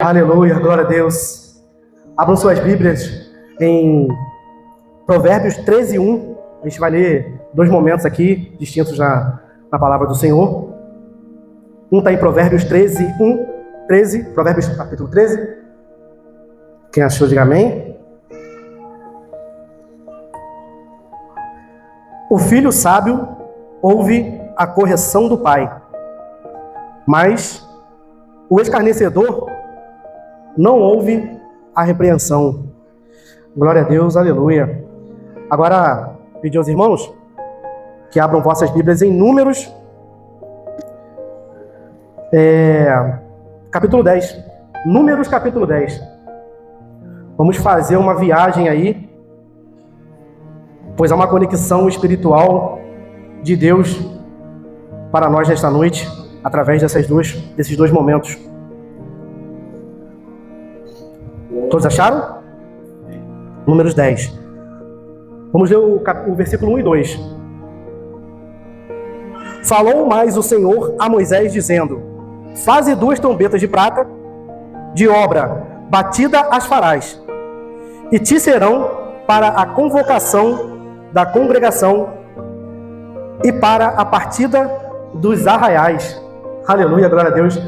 Aleluia, glória a Deus. Abram suas Bíblias em Provérbios 13:1. A gente vai ler dois momentos aqui, distintos na palavra do Senhor. Um está em Provérbios 13:1. 13, Provérbios capítulo 13. Quem achou, diga amém. O filho sábio ouve a correção do pai, mas o escarnecedor não ouve a repreensão. Glória a Deus, aleluia. Agora, pedir aos irmãos que abram vossas Bíblias em Números, capítulo 10. Números, capítulo 10. Vamos fazer uma viagem aí, pois há uma conexão espiritual de Deus para nós nesta noite, através desses dois momentos. Todos acharam? Números 10. Vamos ler o versículo 1 e 2. Falou mais o Senhor a Moisés, dizendo: faze 2 trombetas de prata, de obra batida as farás, e te serão para a convocação da congregação e para a partida dos arraiais. Aleluia, glória a Deus.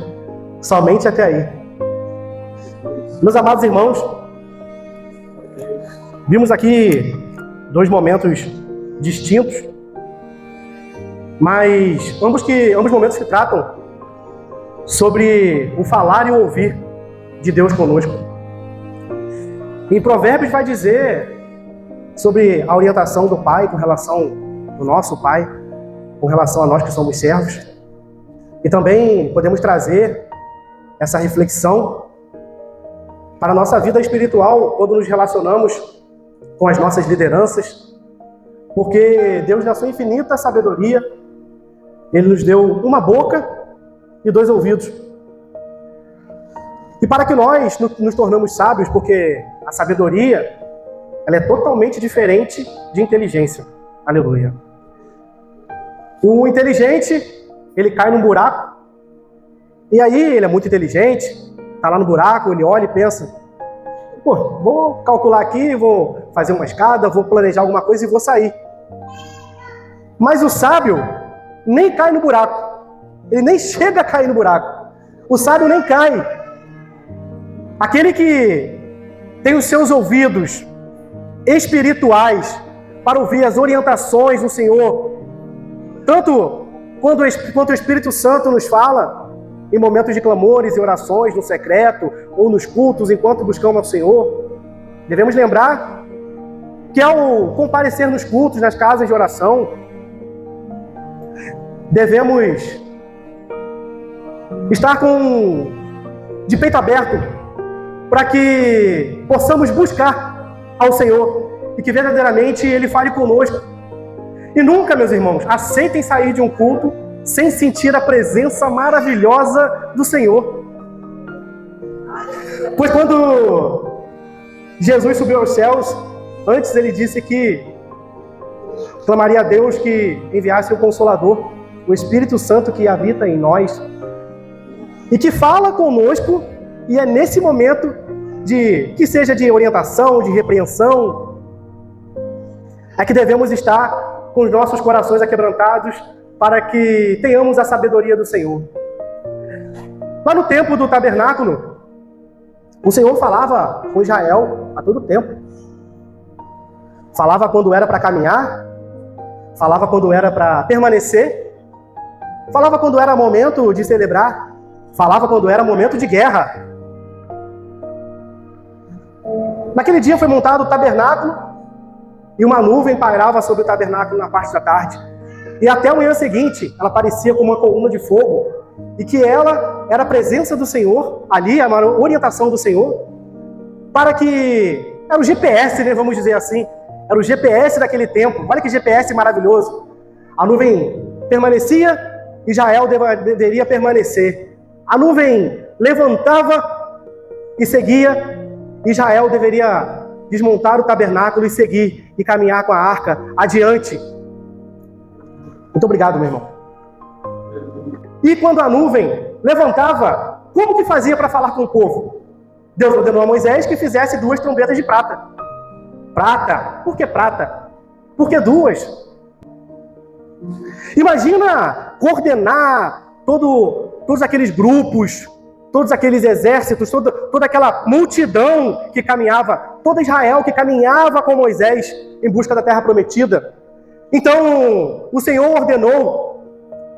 Somente até aí. Meus amados irmãos, vimos aqui dois momentos distintos, mas ambos momentos que tratam sobre o falar e o ouvir de Deus conosco. Em Provérbios vai dizer sobre a orientação do Pai com relação ao nosso Pai, com relação a nós que somos servos. E também podemos trazer essa reflexão para a nossa vida espiritual quando nos relacionamos com as nossas lideranças, porque Deus, na sua infinita sabedoria, Ele nos deu uma boca e 2 ouvidos. E para que nós nos tornamos sábios, porque a sabedoria ela é totalmente diferente de inteligência. Aleluia. O inteligente, ele cai num buraco, e aí ele é muito inteligente, está lá no buraco, ele olha e pensa: pô, vou calcular aqui, vou fazer uma escada, vou planejar alguma coisa e vou sair. Mas o sábio nem cai no buraco, ele nem chega a cair no buraco. O sábio nem cai. Aquele que tem os seus ouvidos espirituais para ouvir as orientações do Senhor, tanto quanto o Espírito Santo nos fala em momentos de clamores e orações, no secreto ou nos cultos, enquanto buscamos ao Senhor. Devemos lembrar que ao comparecer nos cultos, nas casas de oração, devemos estar de peito aberto para que possamos buscar ao Senhor e que verdadeiramente Ele fale conosco. E nunca, meus irmãos, aceitem sair de um culto sem sentir a presença maravilhosa do Senhor. Pois quando Jesus subiu aos céus, antes Ele disse que clamaria a Deus que enviasse o Consolador, o Espírito Santo que habita em nós e que fala conosco. E é nesse momento que seja de orientação, de repreensão, é que devemos estar com os nossos corações aquebrantados para que tenhamos a sabedoria do Senhor. Lá no tempo do tabernáculo, o Senhor falava com Israel a todo tempo. Falava quando era para caminhar, falava quando era para permanecer, falava quando era momento de celebrar, falava quando era momento de guerra. Naquele dia foi montado o tabernáculo e uma nuvem pairava sobre o tabernáculo na parte da tarde. E até a manhã seguinte, ela parecia como uma coluna de fogo. E que ela era a presença do Senhor, ali, a orientação do Senhor, para que... Era o GPS, né, vamos dizer assim. Era o GPS daquele tempo. Olha que GPS maravilhoso. A nuvem permanecia, Israel deveria permanecer. A nuvem levantava e seguia, Israel deveria desmontar o tabernáculo e seguir, e caminhar com a arca adiante. Muito obrigado, meu irmão. E quando a nuvem levantava, como que fazia para falar com o povo? Deus ordenou a Moisés que fizesse 2 trombetas de prata. Prata. Por que prata? Por que 2? Imagina coordenar todos aqueles grupos, todos aqueles exércitos, toda aquela multidão que caminhava, toda Israel que caminhava com Moisés em busca da terra prometida. Então, o Senhor ordenou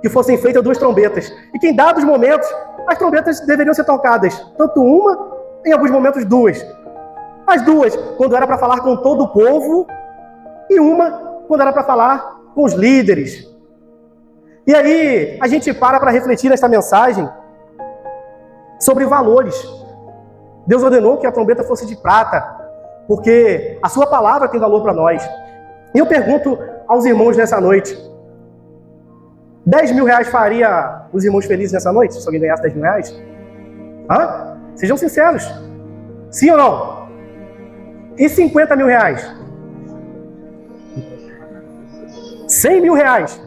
que fossem feitas 2 trombetas, e que em dados momentos, as trombetas deveriam ser tocadas, tanto uma, em alguns momentos 2. As 2, quando era para falar com todo o povo, e uma, quando era para falar com os líderes. E aí, a gente para refletir nesta mensagem sobre valores. Deus ordenou que a trombeta fosse de prata, porque a sua palavra tem valor para nós. E eu pergunto aos irmãos nessa noite, 10 mil reais faria os irmãos felizes nessa noite, se alguém ganhasse 10 mil reais? Hã? Sejam sinceros. Sim ou não? E 50 mil reais? 100 mil reais?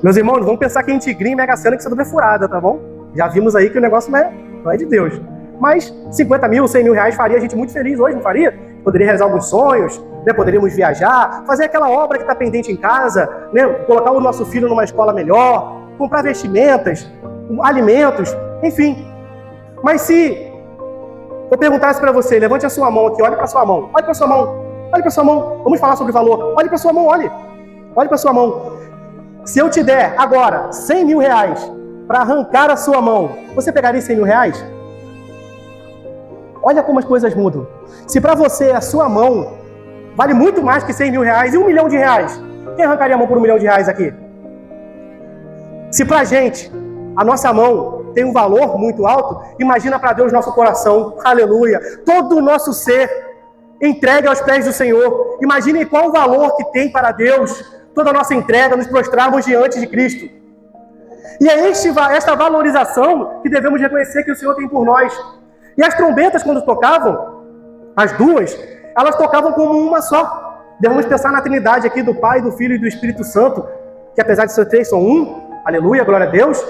Meus irmãos, vamos pensar que em Tigrinho e Mega Sena que isso é furada, tá bom? Já vimos aí que o negócio não é de Deus. Mas 50 mil, 100 mil reais faria a gente muito feliz hoje, não faria? Poderia realizar alguns sonhos, né? Poderíamos viajar, fazer aquela obra que está pendente em casa, né? Colocar o nosso filho numa escola melhor, comprar vestimentas, alimentos, enfim. Mas se eu perguntasse para você, levante a sua mão aqui, olhe para sua mão, olhe para sua mão, olhe para sua mão, vamos falar sobre valor, olhe para sua mão, olhe para sua mão. Se eu te der agora 100 mil reais para arrancar a sua mão, você pegaria 100 mil reais? Olha como as coisas mudam. Se para você a sua mão vale muito mais que 100 mil reais e 1 milhão de reais, quem arrancaria a mão por 1 milhão de reais aqui? Se para a gente a nossa mão tem um valor muito alto, imagina para Deus nosso coração, aleluia, todo o nosso ser entregue aos pés do Senhor. Imagine qual o valor que tem para Deus toda a nossa entrega, nos prostrarmos diante de Cristo. E é esta valorização que devemos reconhecer que o Senhor tem por nós. E as trombetas, quando tocavam, as 2, elas tocavam como uma só. Devemos pensar na Trindade aqui, do Pai, do Filho e do Espírito Santo, que apesar de ser 3, são um. Aleluia, glória a Deus.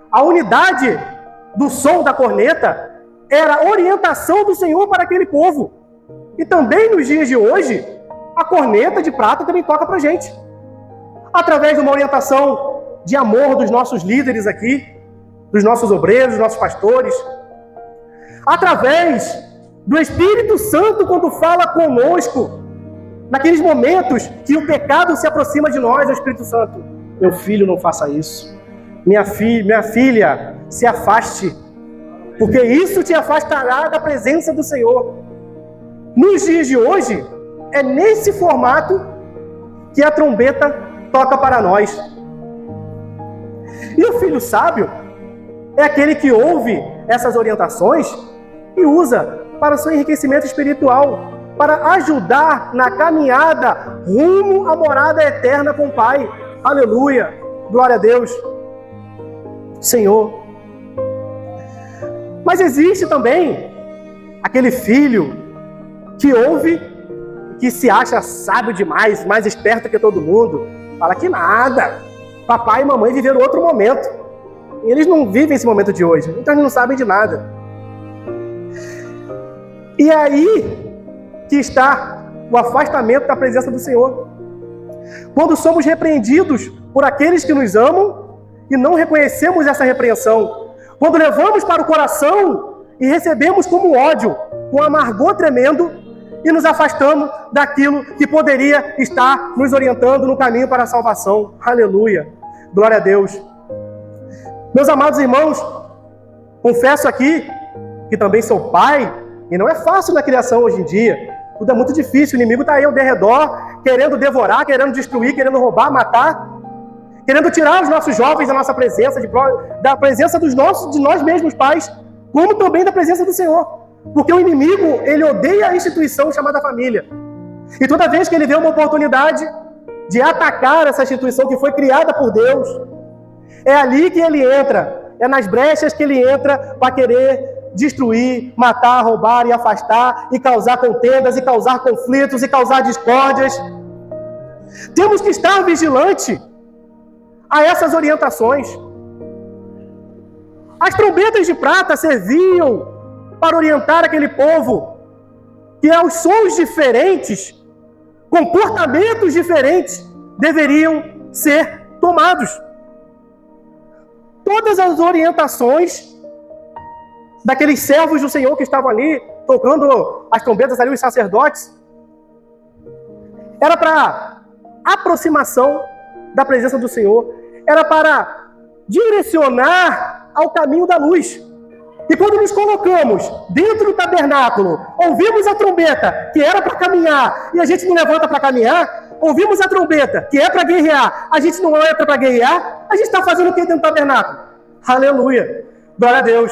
A unidade do som da corneta era a orientação do Senhor para aquele povo. E também nos dias de hoje, a corneta de prata também toca para a gente. Através de uma orientação de amor dos nossos líderes aqui, dos nossos obreiros, dos nossos pastores. Através do Espírito Santo quando fala conosco, naqueles momentos que o pecado se aproxima de nós, o Espírito Santo. Meu filho, não faça isso. Minha filha, se afaste, porque isso te afastará da presença do Senhor. Nos dias de hoje, é nesse formato que a trombeta toca para nós. E o filho sábio é aquele que ouve essas orientações e usa para o seu enriquecimento espiritual, para ajudar na caminhada rumo à morada eterna com o Pai. Aleluia! Glória a Deus! Senhor. Mas existe também aquele filho que ouve, que se acha sábio demais, mais esperto que todo mundo, fala que nada, papai e mamãe viveram outro momento, e eles não vivem esse momento de hoje, então eles não sabem de nada. E é aí que está o afastamento da presença do Senhor. Quando somos repreendidos por aqueles que nos amam e não reconhecemos essa repreensão, quando levamos para o coração e recebemos como ódio, com amargor tremendo, e nos afastamos daquilo que poderia estar nos orientando no caminho para a salvação. Aleluia! Glória a Deus! Meus amados irmãos, confesso aqui que também sou pai, e não é fácil na criação hoje em dia. Tudo é muito difícil, o inimigo está aí ao derredor, querendo devorar, querendo destruir, querendo roubar, matar, querendo tirar os nossos jovens da nossa presença, da presença de nós mesmos pais, como também da presença do Senhor. Porque o inimigo, ele odeia a instituição chamada família. E toda vez que ele vê uma oportunidade de atacar essa instituição que foi criada por Deus, é ali que ele entra, é nas brechas que ele entra para querer destruir, matar, roubar e afastar, e causar contendas, e causar conflitos, e causar discórdias. Temos que estar vigilante a essas orientações. As trombetas de prata serviam para orientar aquele povo que aos sons diferentes, comportamentos diferentes deveriam ser tomados. Todas as orientações daqueles servos do Senhor que estavam ali, tocando as trombetas ali, os sacerdotes, era para aproximação da presença do Senhor, era para direcionar ao caminho da luz. E quando nos colocamos dentro do tabernáculo, ouvimos a trombeta, que era para caminhar, e a gente não levanta para caminhar, ouvimos a trombeta, que é para guerrear, a gente não entra para guerrear, a gente está fazendo o que dentro do tabernáculo? Aleluia! Glória a Deus!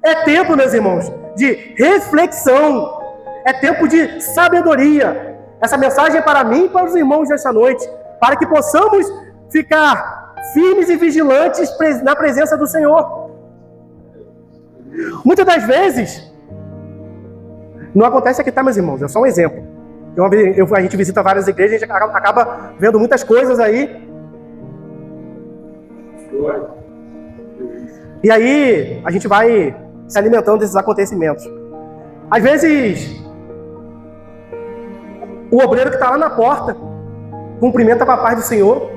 É tempo, meus irmãos, de reflexão, é tempo de sabedoria. Essa mensagem é para mim e para os irmãos dessa noite, para que possamos ficar firmes e vigilantes na presença do Senhor. Muitas das vezes, não acontece aqui, tá, meus irmãos? É só um exemplo. A gente visita várias igrejas, a gente acaba vendo muitas coisas aí. E aí, a gente vai se alimentando desses acontecimentos. Às vezes, o obreiro que está lá na porta cumprimenta a paz do Senhor,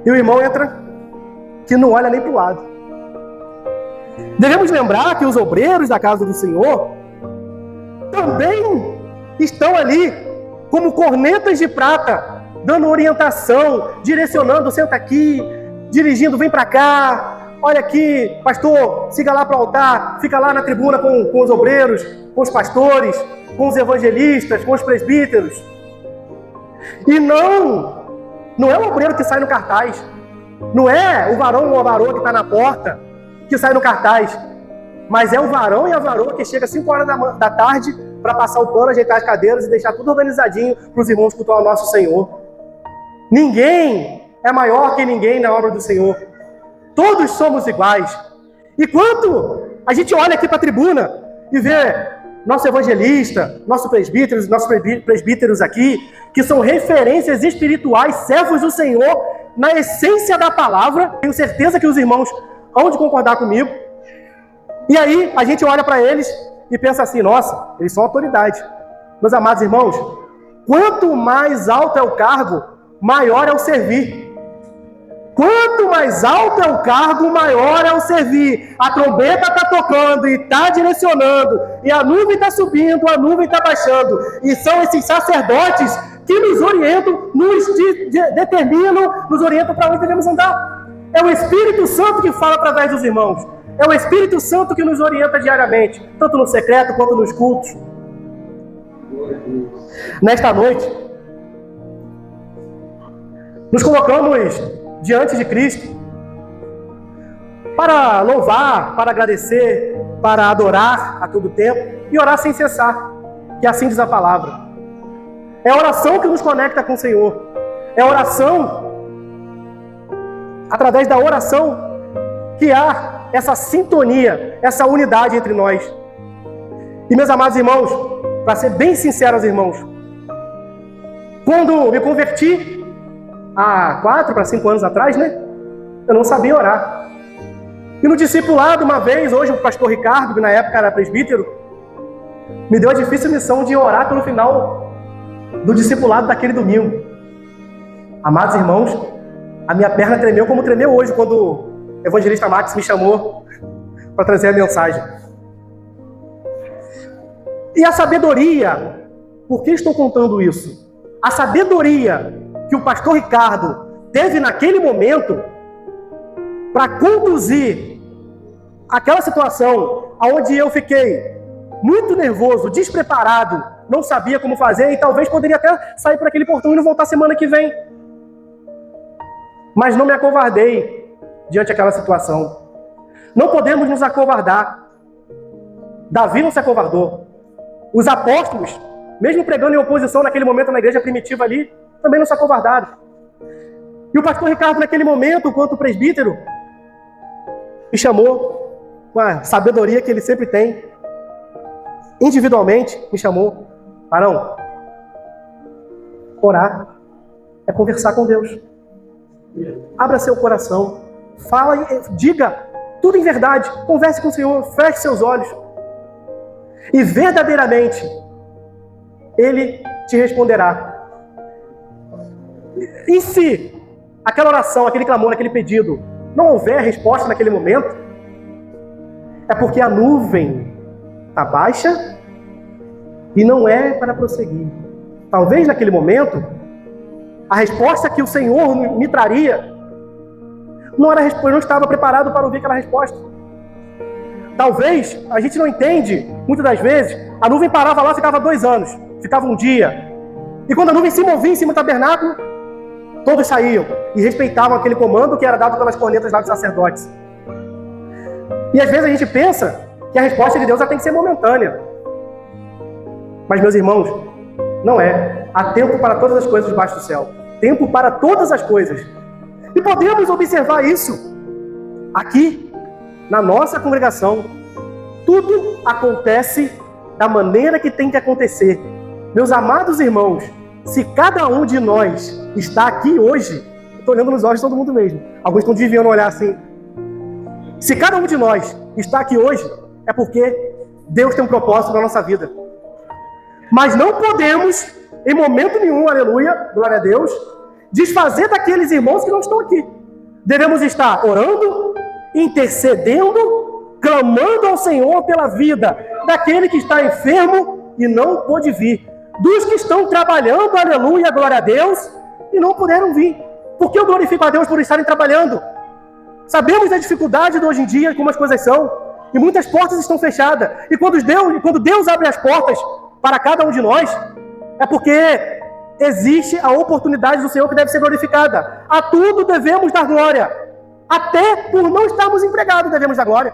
e o irmão entra que não olha nem para o lado. Devemos lembrar que os obreiros da casa do Senhor também estão ali como cornetas de prata, dando orientação, direcionando, senta aqui, dirigindo, vem para cá, olha aqui, pastor, siga lá para o altar, fica lá na tribuna com os obreiros, com os pastores, com os evangelistas, com os presbíteros. E não é o obreiro que sai no cartaz, não é o varão ou a varoa que está na porta que sai no cartaz, mas é o varão e a varoa que chega às 5 horas da tarde para passar o pano, ajeitar as cadeiras e deixar tudo organizadinho para os irmãos cultuar o nosso Senhor. Ninguém é maior que ninguém na obra do Senhor. Todos somos iguais. E quando a gente olha aqui para a tribuna e vê nosso evangelista, nossos presbíteros aqui, que são referências espirituais, servos do Senhor, na essência da palavra, tenho certeza que os irmãos hão de concordar comigo. E aí a gente olha para eles e pensa assim, nossa, eles são autoridade. Meus amados irmãos, quanto mais alto é o cargo, maior é o servir. Quanto mais alto é o cargo, maior é o servir. A trombeta está tocando e está direcionando, e a nuvem está subindo, a nuvem está baixando. E são esses sacerdotes que nos orientam, nos determinam, nos orientam para onde devemos andar. É o Espírito Santo que fala através dos irmãos. É o Espírito Santo que nos orienta diariamente, tanto no secreto quanto nos cultos. Nesta noite, nos colocamos diante de Cristo para louvar, para agradecer, para adorar a todo tempo e orar sem cessar, que assim diz a palavra. É a oração que nos conecta com o Senhor. É a oração, através da oração, que há essa sintonia, essa unidade entre nós. E meus amados irmãos, para ser bem sincero aos irmãos, quando me converti, há 4 para 5 anos atrás, né? Eu não sabia orar. E no discipulado, uma vez, hoje o pastor Ricardo, que na época era presbítero, me deu a difícil missão de orar pelo final do discipulado daquele domingo. Amados irmãos, a minha perna tremeu como tremeu hoje, quando o evangelista Max me chamou para trazer a mensagem. E a sabedoria, por que estou contando isso? A sabedoria que o pastor Ricardo teve naquele momento para conduzir aquela situação onde eu fiquei muito nervoso, despreparado, não sabia como fazer e talvez poderia até sair por aquele portão e não voltar semana que vem. Mas não me acovardei diante daquela situação. Não podemos nos acovardar. Davi não se acovardou. Os apóstolos, mesmo pregando em oposição naquele momento na igreja primitiva ali, também não se acovardaram. E o pastor Ricardo, naquele momento, enquanto presbítero, me chamou com a sabedoria que ele sempre tem. Individualmente, me chamou. Arão, orar é conversar com Deus. Abra seu coração. Fala, diga tudo em verdade. Converse com o Senhor, feche seus olhos. E verdadeiramente, Ele te responderá. E se aquela oração, aquele clamor, aquele pedido, não houver resposta naquele momento, é porque a nuvem está baixa e não é para prosseguir. Talvez naquele momento, a resposta que o Senhor me traria, eu não estava preparado para ouvir aquela resposta. Talvez, a gente não entende, muitas das vezes, a nuvem parava lá, ficava 2 anos, ficava um dia. E quando a nuvem se movia em cima do tabernáculo, todos saíam e respeitavam aquele comando que era dado pelas cornetas lá dos sacerdotes. E às vezes a gente pensa que a resposta de Deus tem que ser momentânea. Mas, meus irmãos, não é. Há tempo para todas as coisas debaixo do céu. Tempo para todas as coisas. E podemos observar isso aqui, na nossa congregação. Tudo acontece da maneira que tem que acontecer. Meus amados irmãos, se cada um de nós está aqui hoje, eu estou olhando nos olhos de todo mundo mesmo. Alguns estão desviando olhar assim. Se cada um de nós está aqui hoje, é porque Deus tem um propósito na nossa vida. Mas não podemos, em momento nenhum, aleluia, glória a Deus, desfazer daqueles irmãos que não estão aqui. Devemos estar orando, intercedendo, clamando ao Senhor pela vida daquele que está enfermo e não pôde vir. Dos que estão trabalhando, aleluia, glória a Deus, e não puderam vir. Porque eu glorifico a Deus por estarem trabalhando. Sabemos da dificuldade de hoje em dia, como as coisas são, e muitas portas estão fechadas. E quando Deus abre as portas para cada um de nós, é porque existe a oportunidade do Senhor que deve ser glorificada. A tudo devemos dar glória. Até por não estarmos empregados devemos dar glória.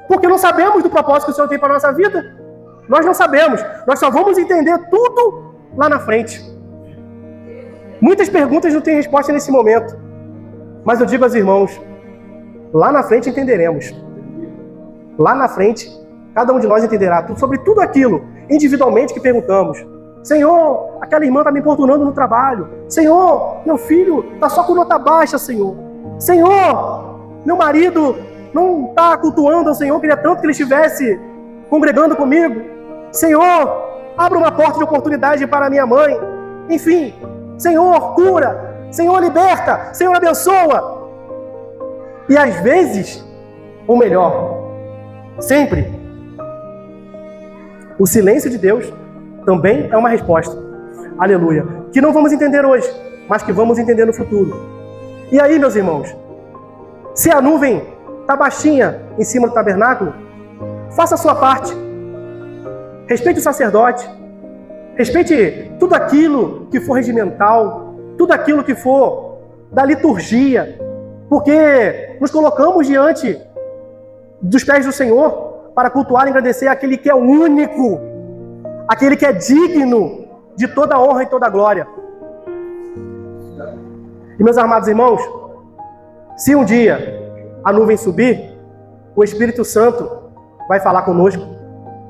Porque não sabemos do propósito que o Senhor tem para a nossa vida. Nós não sabemos. Nós só vamos entender tudo lá na frente. Muitas perguntas não têm resposta nesse momento. Mas eu digo aos irmãos, lá na frente entenderemos. Lá na frente, cada um de nós entenderá sobre tudo aquilo, individualmente, que perguntamos. Senhor, aquela irmã está me importunando no trabalho. Senhor, meu filho está só com nota baixa, Senhor. Senhor, meu marido não está cultuando ao Senhor, queria tanto que ele estivesse congregando comigo. Senhor, abra uma porta de oportunidade para minha mãe. Enfim, Senhor, cura. Senhor, liberta. Senhor, abençoa. E às vezes, ou melhor, sempre, o silêncio de Deus também é uma resposta. Aleluia. Que não vamos entender hoje, mas que vamos entender no futuro. E aí, meus irmãos, se a nuvem está baixinha em cima do tabernáculo, faça a sua parte. Respeite o sacerdote. Respeite tudo aquilo que for regimental, tudo aquilo que for da liturgia, porque nos colocamos diante dos pés do Senhor para cultuar e agradecer aquele que é o único, aquele que é digno de toda honra e toda glória. E meus amados irmãos, se um dia a nuvem subir, o Espírito Santo vai falar conosco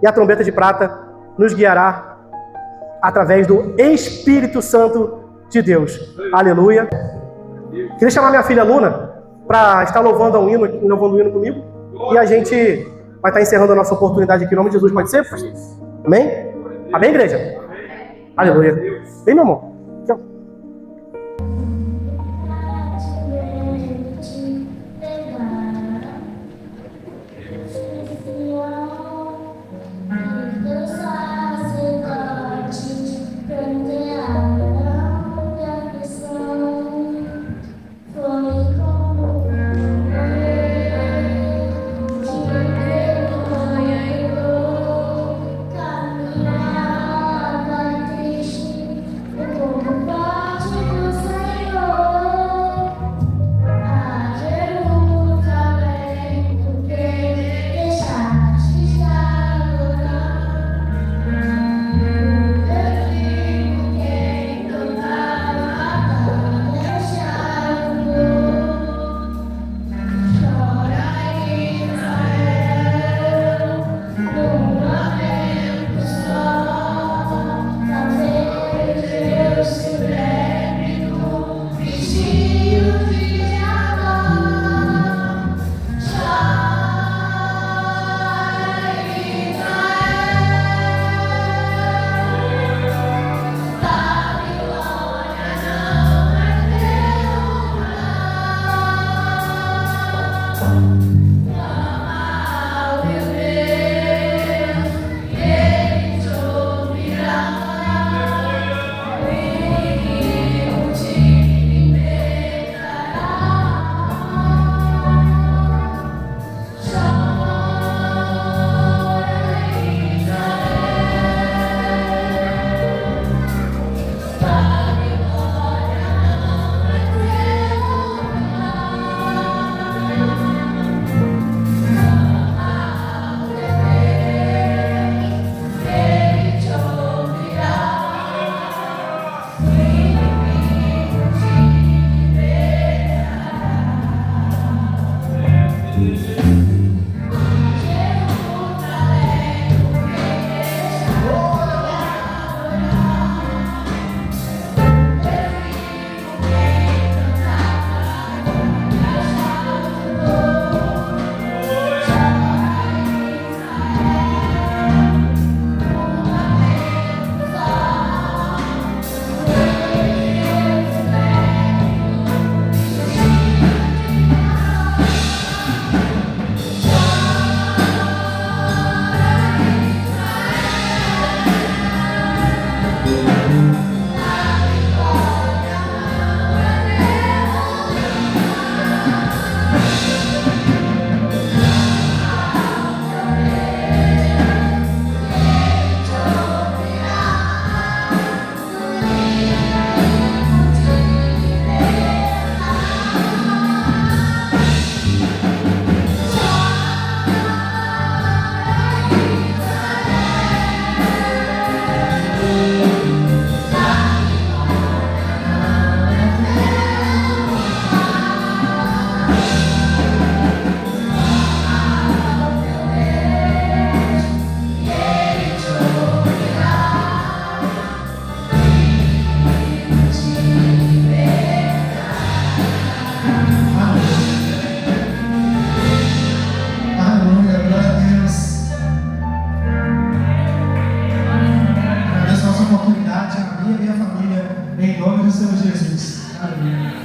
e a trombeta de prata nos guiará através do Espírito Santo de Deus. Aleluia. Queria chamar minha filha Luna para estar louvando o hino comigo, e a gente vai estar encerrando a nossa oportunidade aqui em nome de Jesus. Pode ser? Amém? Amém, igreja? Aleluia. Vem, meu amor. Tchau. Bye. minha família, em nome do Senhor Jesus. Amém.